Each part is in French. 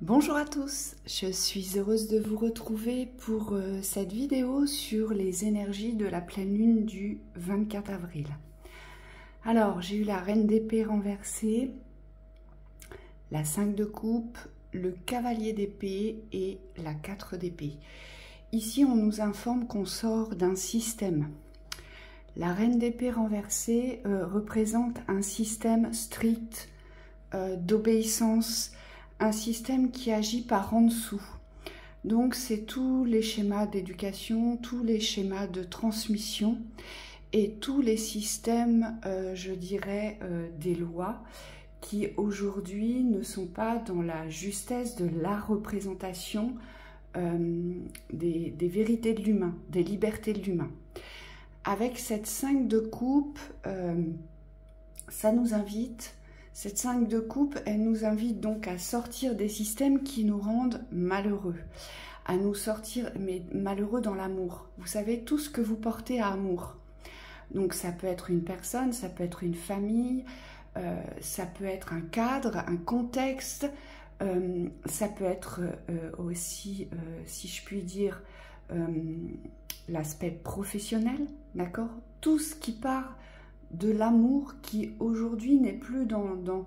Bonjour à tous, je suis heureuse de vous retrouver pour cette vidéo sur les énergies de la pleine lune du 24 avril. Alors, j'ai eu la reine d'épée renversée, la 5 de coupe, le cavalier d'épée et la 4 d'épée. Ici, on nous informe qu'on sort d'un système. La reine d'épée renversée représente un système strict d'obéissance, un système qui agit par en dessous. Donc c'est tous les schémas d'éducation, tous les schémas de transmission et tous les systèmes, je dirais, des lois qui aujourd'hui ne sont pas dans la justesse de la représentation des vérités de l'humain, des libertés de l'humain. Avec cette 5 de coupe, ça nous invite. Cette 5 de coupe, elle nous invite donc à sortir des systèmes qui nous rendent malheureux, à nous sortir, mais malheureux dans l'amour. Vous savez, tout ce que vous portez à amour. Donc ça peut être une personne, ça peut être une famille, ça peut être un cadre, un contexte, ça peut être aussi, si je puis dire, l'aspect professionnel, d'accord? Tout ce qui part de l'amour qui aujourd'hui n'est plus dans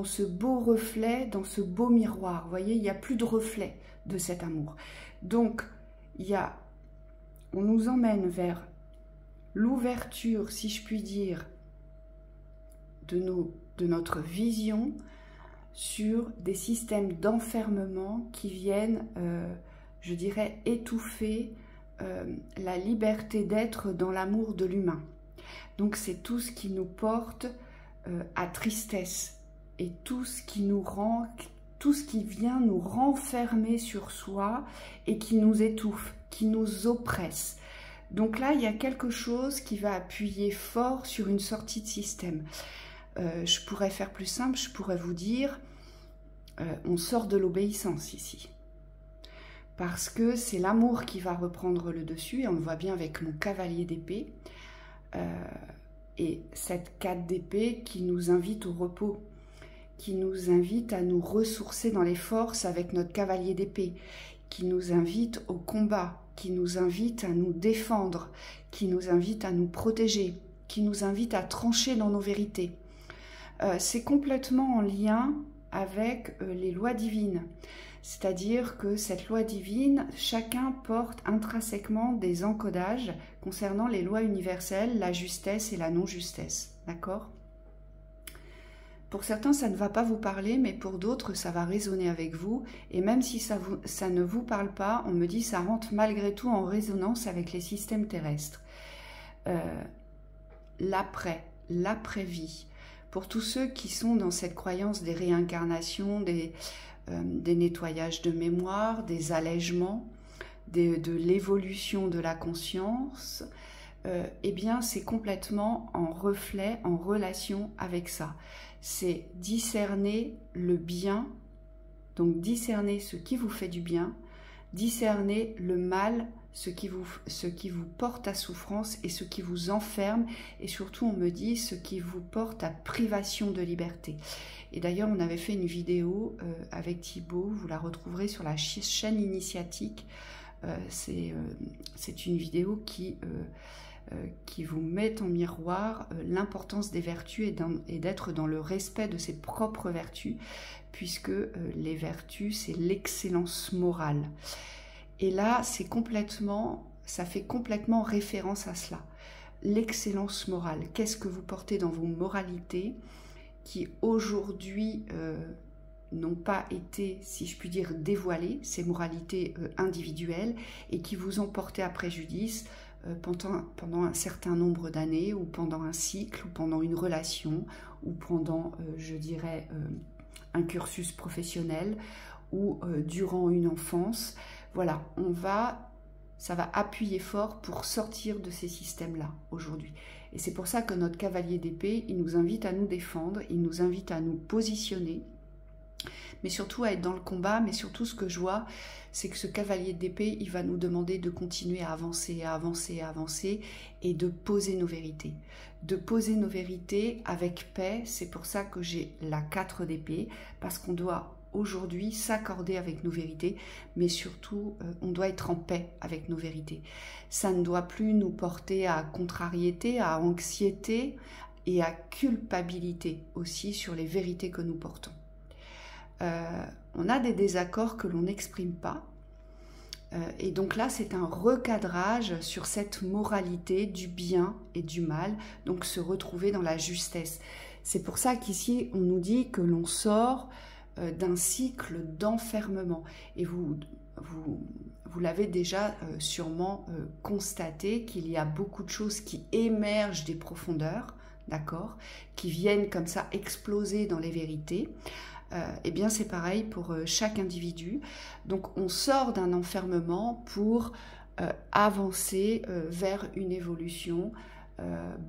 ce beau reflet, dans ce beau miroir. Vous voyez, il n'y a plus de reflet de cet amour. Donc, on nous emmène vers l'ouverture, si je puis dire, de notre vision sur des systèmes d'enfermement qui viennent, je dirais, étouffer la liberté d'être dans l'amour de l'humain. Donc c'est tout ce qui nous porte à tristesse et tout ce qui nous rend, tout ce qui vient nous renfermer sur soi et qui nous étouffe, qui nous oppresse. Donc là, il y a quelque chose qui va appuyer fort sur une sortie de système. Je pourrais faire plus simple, je pourrais vous dire, on sort de l'obéissance ici. Parce que c'est l'amour qui va reprendre le dessus, et on le voit bien avec mon cavalier d'épée. Et cette 4 d'épée qui nous invite au repos, qui nous invite à nous ressourcer dans les forces avec notre cavalier d'épée, qui nous invite au combat, qui nous invite à nous défendre, qui nous invite à nous protéger, qui nous invite à trancher dans nos vérités. C'est complètement en lien avec les lois divines. C'est-à-dire que cette loi divine, chacun porte intrinsèquement des encodages concernant les lois universelles, la justesse et la non-justesse. D'accord? Pour certains, ça ne va pas vous parler, mais pour d'autres, ça va résonner avec vous. Et même si ça ne vous parle pas, on me dit que ça rentre malgré tout en résonance avec les systèmes terrestres. L'après-vie. Pour tous ceux qui sont dans cette croyance des réincarnations, des nettoyages de mémoire, des allègements, de l'évolution de la conscience, eh bien c'est complètement en reflet, en relation avec ça. C'est discerner le bien, donc discerner ce qui vous fait du bien, discerner le mal, ce qui vous porte à souffrance et ce qui vous enferme, et surtout on me dit ce qui vous porte à privation de liberté. Et d'ailleurs on avait fait une vidéo avec Thibaut, vous la retrouverez sur la chaîne initiatique. C'est une vidéo qui vous met en miroir l'importance des vertus et d'être dans le respect de ses propres vertus, puisque les vertus c'est l'excellence morale. Et là, ça fait complètement référence à cela. L'excellence morale. Qu'est-ce que vous portez dans vos moralités qui aujourd'hui n'ont pas été, si je puis dire, dévoilées, ces moralités individuelles, et qui vous ont porté à préjudice pendant un certain nombre d'années, ou pendant un cycle, ou pendant une relation, ou pendant, je dirais, un cursus professionnel, ou durant une enfance. Voilà, ça va appuyer fort pour sortir de ces systèmes-là aujourd'hui. Et c'est pour ça que notre cavalier d'épée, il nous invite à nous défendre, il nous invite à nous positionner, mais surtout à être dans le combat. Mais surtout, ce que je vois, c'est que ce cavalier d'épée, il va nous demander de continuer à avancer, à avancer, à avancer, et de poser nos vérités. De poser nos vérités avec paix. C'est pour ça que j'ai la 4 d'épée, parce qu'on doit aujourd'hui s'accorder avec nos vérités, mais surtout, on doit être en paix avec nos vérités. Ça ne doit plus nous porter à contrariété, à anxiété et à culpabilité aussi sur les vérités que nous portons. On a des désaccords que l'on n'exprime pas. Et donc là, c'est un recadrage sur cette moralité du bien et du mal, donc se retrouver dans la justesse. C'est pour ça qu'ici, on nous dit que l'on sort d'un cycle d'enfermement. Et vous l'avez déjà sûrement constaté qu'il y a beaucoup de choses qui émergent des profondeurs, d'accord, qui viennent comme ça exploser dans les vérités. Eh bien c'est pareil pour chaque individu. Donc on sort d'un enfermement pour avancer vers une évolution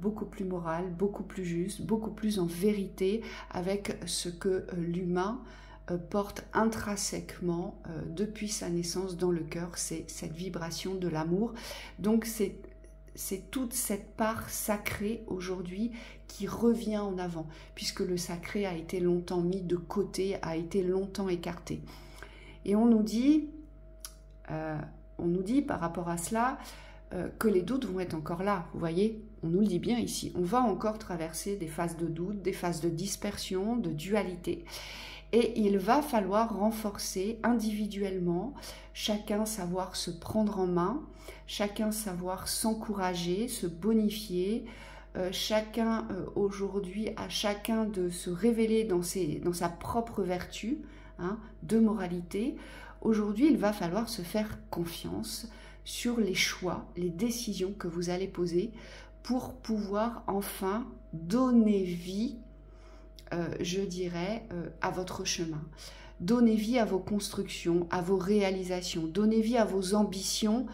beaucoup plus morale, beaucoup plus juste, beaucoup plus en vérité avec ce que l'humain porte intrinsèquement depuis sa naissance dans le cœur, c'est cette vibration de l'amour. Donc c'est toute cette part sacrée aujourd'hui qui revient en avant, puisque le sacré a été longtemps mis de côté, a été longtemps écarté. Et on nous dit par rapport à cela que les doutes vont être encore là, vous voyez, on nous le dit bien ici, on va encore traverser des phases de doute, des phases de dispersion, de dualité. Et il va falloir renforcer individuellement, chacun savoir se prendre en main, chacun savoir s'encourager, se bonifier, chacun aujourd'hui, à chacun de se révéler dans sa propre vertu de moralité. Aujourd'hui, il va falloir se faire confiance sur les choix, les décisions que vous allez poser pour pouvoir enfin donner vie, je dirais, à votre chemin. Donnez vie à vos constructions, à vos réalisations, donnez vie à vos ambitions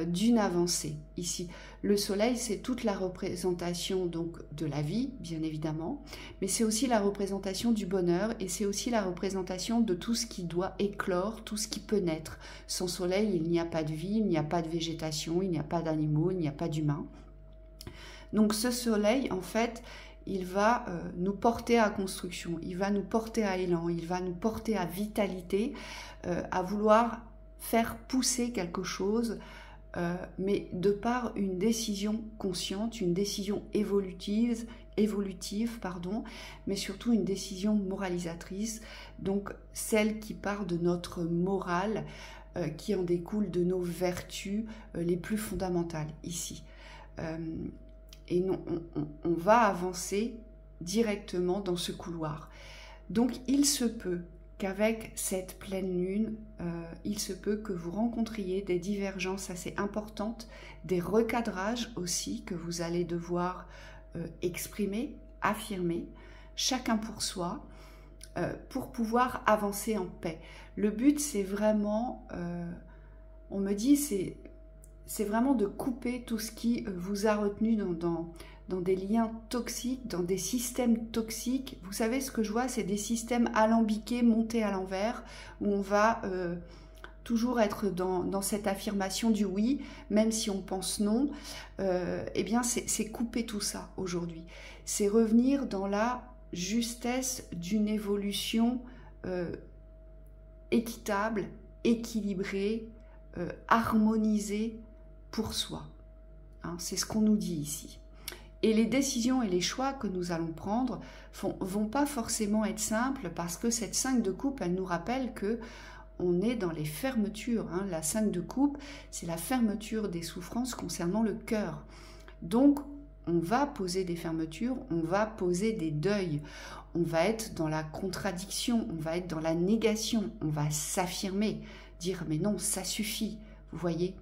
d'une avancée. Ici, le soleil, c'est toute la représentation donc de la vie, bien évidemment, mais c'est aussi la représentation du bonheur et c'est aussi la représentation de tout ce qui doit éclore, tout ce qui peut naître. Sans soleil, il n'y a pas de vie, il n'y a pas de végétation, il n'y a pas d'animaux, il n'y a pas d'humains. Donc ce soleil, en fait, il va nous porter à construction, il va nous porter à élan, il va nous porter à vitalité, à vouloir faire pousser quelque chose, mais de par une décision consciente, une décision évolutive, mais surtout une décision moralisatrice, donc celle qui part de notre morale, qui en découle de nos vertus les plus fondamentales ici. Et non, on va avancer directement dans ce couloir. Donc il se peut qu'avec cette pleine lune, il se peut que vous rencontriez des divergences assez importantes, des recadrages aussi que vous allez devoir exprimer, affirmer, chacun pour soi, pour pouvoir avancer en paix. Le but, c'est vraiment, on me dit, c'est vraiment de couper tout ce qui vous a retenu dans des liens toxiques, dans des systèmes toxiques. Vous savez, ce que je vois, c'est des systèmes alambiqués, montés à l'envers, où on va toujours être dans cette affirmation du oui, même si on pense non. Eh bien, c'est couper tout ça aujourd'hui. C'est revenir dans la justesse d'une évolution équitable, équilibrée, harmonisée pour soi. C'est ce qu'on nous dit ici. Et les décisions et les choix que nous allons prendre vont pas forcément être simples, parce que cette 5 de coupe, elle nous rappelle que on est dans les fermetures. La 5 de coupe, c'est la fermeture des souffrances concernant le cœur. Donc, on va poser des fermetures, on va poser des deuils, on va être dans la contradiction, on va être dans la négation, on va s'affirmer, dire mais non, ça suffit, vous voyez,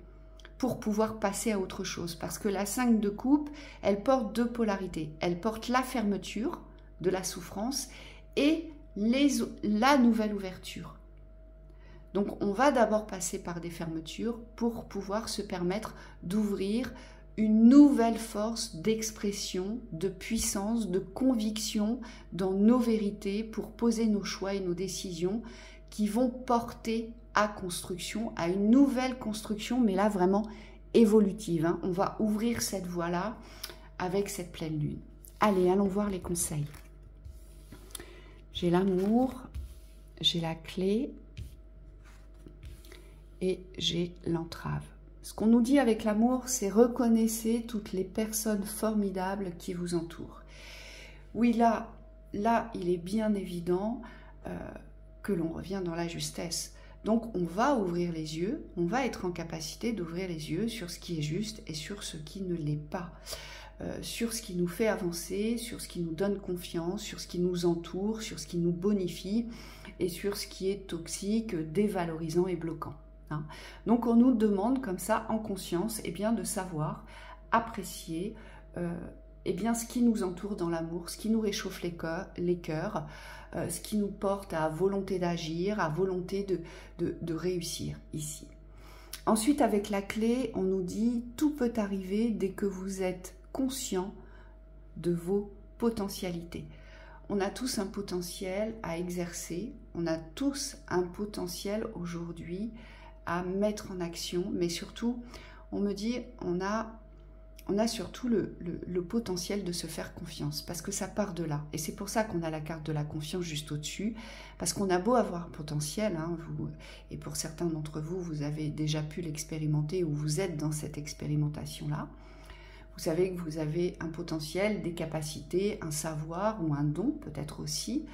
pour pouvoir passer à autre chose. Parce que la 5 de coupe, elle porte deux polarités. Elle porte la fermeture de la souffrance et la nouvelle ouverture. Donc on va d'abord passer par des fermetures pour pouvoir se permettre d'ouvrir une nouvelle force d'expression, de puissance, de conviction dans nos vérités pour poser nos choix et nos décisions qui vont porter à construction, à une nouvelle construction, mais là vraiment évolutive. On va ouvrir cette voie-là avec cette pleine lune. Allez, allons voir les conseils. J'ai l'amour, j'ai la clé et j'ai l'entrave. Ce qu'on nous dit avec l'amour, c'est reconnaissez toutes les personnes formidables qui vous entourent. Oui, là il est bien évident que l'on revient dans la justesse. Donc on va ouvrir les yeux, on va être en capacité d'ouvrir les yeux sur ce qui est juste et sur ce qui ne l'est pas. Sur ce qui nous fait avancer, sur ce qui nous donne confiance, sur ce qui nous entoure, sur ce qui nous bonifie et sur ce qui est toxique, dévalorisant et bloquant. Hein. Donc on nous demande comme ça en conscience de savoir apprécier ce qui nous entoure dans l'amour, ce qui nous réchauffe les cœurs, ce qui nous porte à volonté d'agir, à volonté de réussir ici. Ensuite, avec la clé, on nous dit tout peut arriver dès que vous êtes conscient de vos potentialités. On a tous un potentiel à exercer, on a tous un potentiel aujourd'hui à mettre en action, mais surtout, on me dit, on a surtout le potentiel de se faire confiance, parce que ça part de là. Et c'est pour ça qu'on a la carte de la confiance juste au-dessus, parce qu'on a beau avoir un potentiel, hein, et pour certains d'entre vous, vous avez déjà pu l'expérimenter ou vous êtes dans cette expérimentation-là. Vous savez que vous avez un potentiel, des capacités, un savoir ou un don peut-être aussi,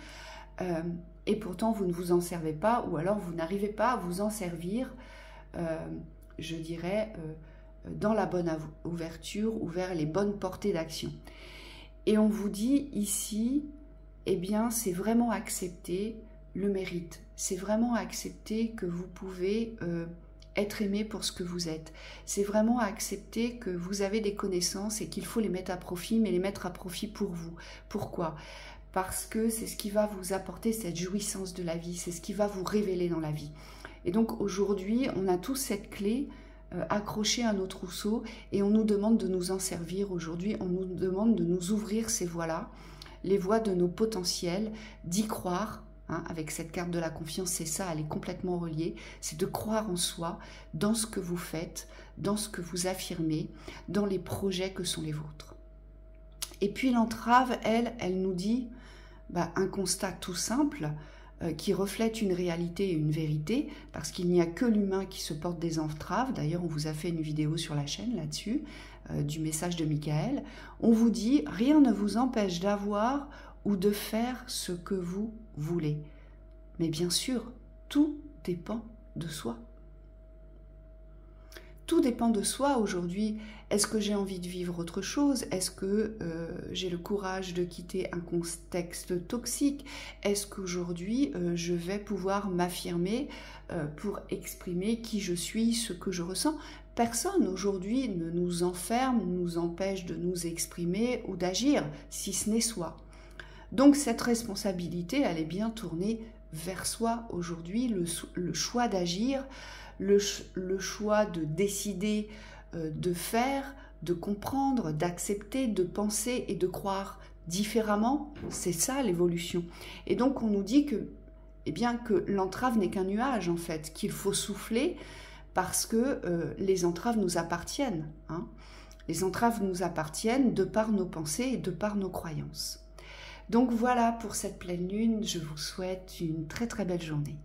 et pourtant vous ne vous en servez pas, ou alors vous n'arrivez pas à vous en servir, je dirais, dans la bonne ouverture ou vers les bonnes portées d'action. Et on vous dit ici, c'est vraiment accepter le mérite, c'est vraiment accepter que vous pouvez être aimé pour ce que vous êtes. C'est vraiment accepter que vous avez des connaissances et qu'il faut les mettre à profit, mais les mettre à profit pour vous. Pourquoi ? Parce que c'est ce qui va vous apporter cette jouissance de la vie, c'est ce qui va vous révéler dans la vie. Et donc aujourd'hui, on a tous cette clé accrochée à nos trousseaux et on nous demande de nous en servir aujourd'hui, on nous demande de nous ouvrir ces voies-là, les voies de nos potentiels, d'y croire. Hein, avec cette carte de la confiance, c'est ça, elle est complètement reliée, c'est de croire en soi, dans ce que vous faites, dans ce que vous affirmez, dans les projets que sont les vôtres. Et puis l'entrave, elle nous dit un constat tout simple qui reflète une réalité et une vérité, parce qu'il n'y a que l'humain qui se porte des entraves. D'ailleurs, on vous a fait une vidéo sur la chaîne là-dessus, du message de Michael. On vous dit, rien ne vous empêche d'avoir ou de faire ce que vous voulez. Mais bien sûr, tout dépend de soi. Tout dépend de soi aujourd'hui. Est-ce que j'ai envie de vivre autre chose? Est-ce que j'ai le courage de quitter un contexte toxique? Est-ce qu'aujourd'hui, je vais pouvoir m'affirmer pour exprimer qui je suis, ce que je ressens? Personne aujourd'hui ne nous enferme, nous empêche de nous exprimer ou d'agir, si ce n'est soi. Donc cette responsabilité, elle est bien tournée vers soi aujourd'hui, le choix d'agir, le choix de décider, de faire, de comprendre, d'accepter, de penser et de croire différemment, c'est ça l'évolution. Et donc on nous dit que, que l'entrave n'est qu'un nuage en fait, qu'il faut souffler parce que les entraves nous appartiennent. Hein. Les entraves nous appartiennent de par nos pensées et de par nos croyances. Donc voilà pour cette pleine lune, je vous souhaite une très très belle journée.